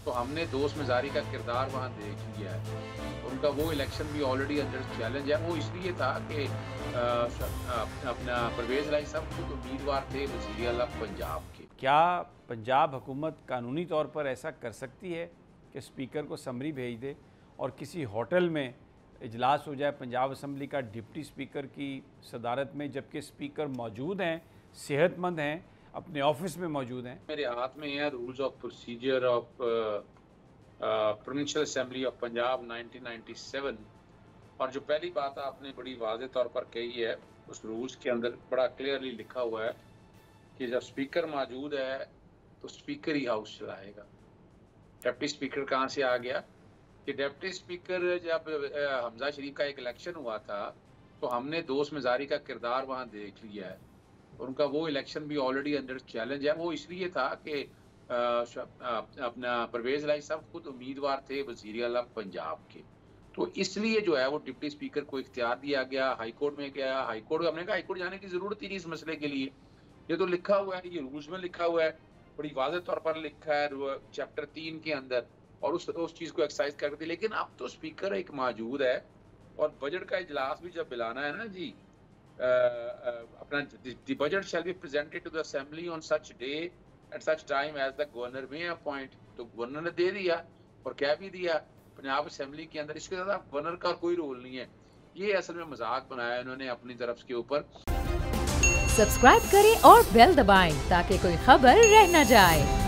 तो हमने दोस्त मजारी का किरदार वहाँ देख लिया है। उनका वो इलेक्शन भी ऑलरेडी अंडर चैलेंज है। वो इसलिए था कि अपना परवेज इलाही साहब खुद उम्मीदवार थे वज़ीर आला पंजाब के। क्या पंजाब हुकूमत कानूनी तौर पर ऐसा कर सकती है कि स्पीकर को समरी भेज दे और किसी होटल में इजलास हो जाए पंजाब असम्बली का डिप्टी स्पीकर की सदारत में, जबकि स्पीकर मौजूद हैं, सेहतमंद हैं, अपने ऑफिस में मौजूद हैं? मेरे हाथ में है rules of procedure of provincial assembly of Punjab 1997, और जो पहली बात आपने बड़ी वाज़ेह तौर पर कही है, उस रूल्स के अंदर बड़ा क्लियरली लिखा हुआ है कि जब स्पीकर मौजूद है तो स्पीकर ही हाउस चलाएगा। डिप्टी स्पीकर कहाँ से आ गया कि डिप्टी स्पीकर जब हमजा शरीफ का एक इलेक्शन हुआ था तो हमने दोस्त मजारी का किरदार वहाँ देख लिया है। उनका वो इलेक्शन भी ऑलरेडी अंडर चैलेंज है। वो इसलिए था कि अपना परवेज इलाही साहब खुद उम्मीदवार थे वज़ीर आला पंजाब के, तो इसलिए जो है वो डिप्टी स्पीकर को इख्तियार दिया गया। हाई कोर्ट में गया, हाई कोर्ट हमने कहा हाई कोर्ट जाने की जरूरत ही नहीं इस मसले के लिए, ये तो लिखा हुआ है, ये रूल्स में लिखा हुआ है, बड़ी वाज़ेह तौर पर लिखा है चैप्टर 3 के अंदर, और उस चीज़ को एक्सरसाइज कर दी। लेकिन अब तो स्पीकर एक मौजूद है और बजट का इजलास भी जब बुलाना है ना जी, अपना the budget shall be presented to the assembly on such day at such time as the governor में अपॉइंट, तो गवर्नर ने दे दिया और क्या भी दिया पंजाब असेंबली के अंदर। इसके साथ गवर्नर का कोई रोल नहीं है। ये असल में मजाक बनाया इन्होंने अपनी तरफ के ऊपर। सब्सक्राइब करें और बेल दबाएं ताकि कोई खबर रह न जाए।